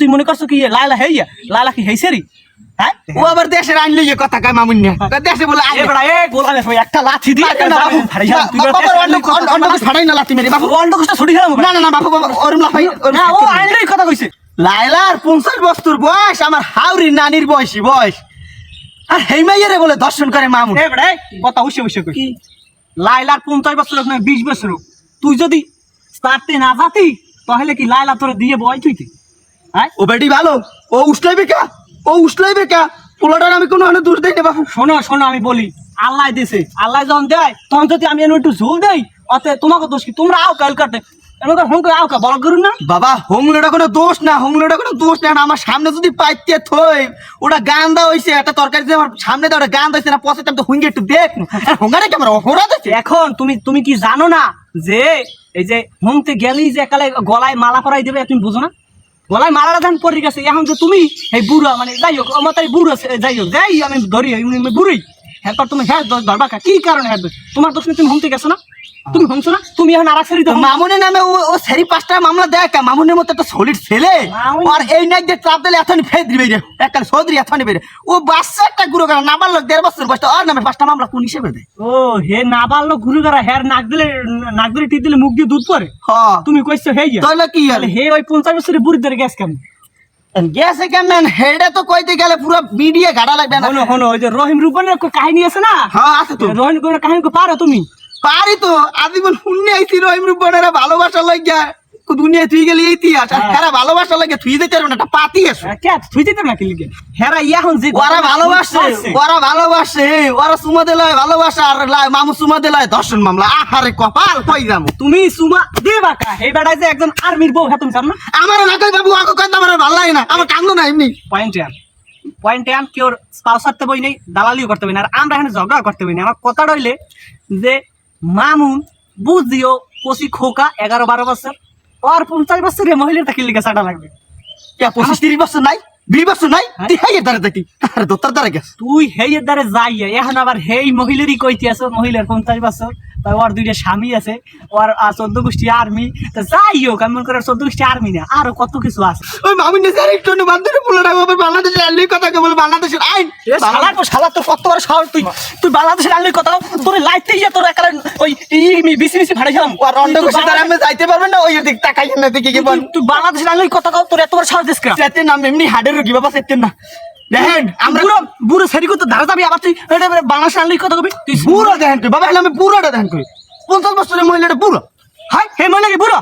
তুই মনে করছো কি লাইলা হেইয়া লাইলা কি হেইছে রে হ্যাঁ ও আবার দেশের আইন লইয়ে কথা কয় মামুন না দেশে বলে এ বড়া এ গোলা নে একটা লাঠি দি একটা বাবু ফাড়াই যা তুই অন্য ফাড়াই না লাঠি মেরে বাবু অন্য কষ্ট ছড়ি খেলাম না না না বাবু বাবু ওরম লাফাই না ও আইনই কথা কইছে লাইলার 50 বছর বয়স আমার হাউরি নানির বয়সী বয়স আর হেইমাইয়ারে বলে দর্শন করে মামুন এ বড়া কথা উইছে উইছে কই লাইলার 50 বছর না 20 বছর তুই যদি স্টার্টে না যাতি তাহলে কি লাইলা তোরে দিয়ে বয় তুইতে হ্যাঁ ও বেটি ভালো ও উঠলাইবে কা পোলাটার আমি কোনো দূর দেই না বাবু শোনো শোনো আমি বলি আল্লাহ দিছে আল্লাহ যখন দেয় তখন যদি আমি একটু ঝোল দেই অতে তোমাকে দোষ কি তোমরা আও কাল কাটে এমন হোম করে আও কা বড় করুন না বাবা হোমলোটা কোনো দোষ না আমার সামনে যদি পাইতে থই ওটা গান্দা হইছে একটা তরকারি যে আমার সামনে দাও ওটা গান্দা হইছে না পচে আমি তো হুঙ্গে একটু দেখ হোঙ্গারে কি আমার হোরা দিছে এখন তুমি কি জানো না যে এই যে হোমতে গেলেই যে একালে গলায় মালা পরাই দেবে তুমি বুঝো না গলায় মালাটা ধান পড়ে গেছে এখন যে তুমি এই বুড়া মানে যাই হোক আমার তাই বুড়ো যাই হোক যাই আমি ধরি বুড়ি এরপর তুমি হ্যাঁ ধরবা কি কারণে হ্যাঁ তোমার দোষ তুমি হোমতে গেছো না তুমি হোমছো না তুমি এখন আরাকসারি তো মামুনের নামে ও সেরি 5টা মামলা দেখ মামুনের মতো একটা সলিড ছেলে আর এই নাক দিয়ে চাপ দিলে এতনি ফেদ দিবে রে এককাল সৌদরি এতনি বেরে ও বাচ্চা একটা গুরু করা নাবাল লোক 1.5 বছর বয়স আর নামে 5টা মামলা কোন হিসেবে দেয় ও হে নাবাল লোক গুরু করা হের নাক দিলে টিপ দিলে মুখ দিয়ে দুধ পড়ে হ্যাঁ তুমি কইছো হে তাহলে কি হলো হে ওই 50 বছরের বুড়ি ধরে গ্যাস কেমন গেছে কেমন হেডে তো কইতে গেলে পুরো মিডিয়া গাড়া লাগবে না হনো ওই যে রহিম রূপনের কাহিনী আছে না হ্যাঁ আছে তো রহিম রূপনের কাহিনী পারো তুমি পারি তো আজীবন শুনে আইছি রহিম রূপনের ভালোবাসা লাগিয়া দুনিয়া তুই গেলি ইতিহাস আর হেরা ভালোবাসা লাগে তুই যেতে পারবে না একটা পাতি আছে কে তুই যেতে না কি লিগে হেরা এখন যে ওরা ভালোবাসে ওরা সুমা দিলায় ভালোবাসা আর মামু সুমা দিলায় দর্শন মামলা আহারে কপাল কই যাবো তুমি সুমা দেবা কা এই বেড়ায় যে একজন আর্মির বউ হ্যাঁ তুমি জানো না আমারও না কই বাবু আগে কই আমার ভালো লাগে না আমার কান্দো না এমনি পয়েন্টে আন কেউ স্পাউস করতে বই নেই দালালিও করতে বই না আর আমরা এখানে ঝগড়া করতে বই না আমার কথা রইলে যে মামুন বুঝিও কষি খোকা 11-12 বছর আর 50 বছরের মহিলার তাকে লিখে চাটা লাগবে 25-30 বছর নাই 20 বছর নাই তুই হেই দ্বারা দেখি আরে দোতার দ্বারা গেছ তুই হেইয়ের দ্বারা যাই এখন আবার হেই মহিলারই কইতে আছো মহিলার 50 বছর তাই ওর 2টা স্বামী আছে ওর 14 গোষ্ঠী আর্মি তা যাই হোক এমন করে 14 গোষ্ঠী আর্মি না আরো কত কিছু আছে ওই মামুন নেসার একটু বান্ধবী পোলাটা আবার বাংলাদেশের আইন কথা বলে বাংলাদেশের আইন শালা তো কত বড় সাহস তুই বাংলাদেশের আইনের কথা তোর লাইতে ইয়া তোর একালে ওই বিসি ফাড়াইছিলাম আর রন্ড গোষ্ঠী দ্বারা আমি যাইতে পারবেন না ওই দিক তাকাই না দেখি কি বল তুই বাংলাদেশের আইনের কথা কও তোর এত বড় সাহস দিস কেন সেতের নাম এমনি হাড়ের রোগী বাবা সেতের না দেখেন আমরা বুড়ো সেরি করতে ধারা যাবি আবার তুই বাংলাদেশের আইনের কথা কবি তুই পুরো দেখেন তুই বাবা আমি পুরোটা দেখেন তুই 50 বছরের মহিলাটা পুরো হাই হে মনে কি বুড়ো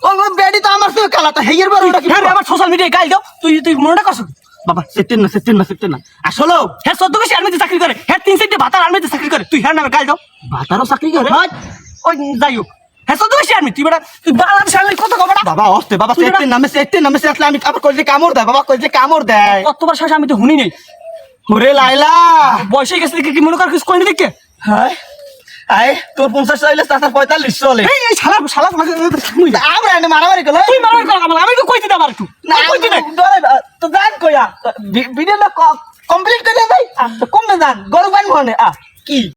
ও বেডি তো আমার সঙ্গে কালাটা হেয়ার বার ওটা কি আমার সোশ্যাল মিডিয়ায় গাল দাও তুই মনটা করছ বাবা সেতেন না আসলে হ্যাঁ 14 গোষ্ঠী আর্মিতে চাকরি করে হ্যাঁ 3-4টা ভাতার আর্মিতে চাকরি করে তুই হ্যাঁ নামে গাল দাও ভাতারও চাকরি করে ওই যাই হোক হ্যাঁ 14 গোষ্ঠী আর্মি তুই বেটা তুই বাংলাদেশ আর্মি কত কবড়া বাবা অস্তে বাবা সেতেন নামে আসলে আমি আবার কইলে কামড় দেয় বাবা কইলে কামড় দেয় কতবার শেষ আমি তো শুনি নাই ওরে লাইলা বয়সে গেছে কি মনে কর কিছু কইনি দেখে হ্যাঁ আয় তোর 50 চলে তার 45 চলে এই শালা আমরা এনে মারামারি করলো তুই মারামারি কর আমি তো কইতে দাও আর একটু না কইতে না তো জান কইয়া ভিডিওটা কমপ্লিট করে দেই তো কমবে জান গরু বান মনে কি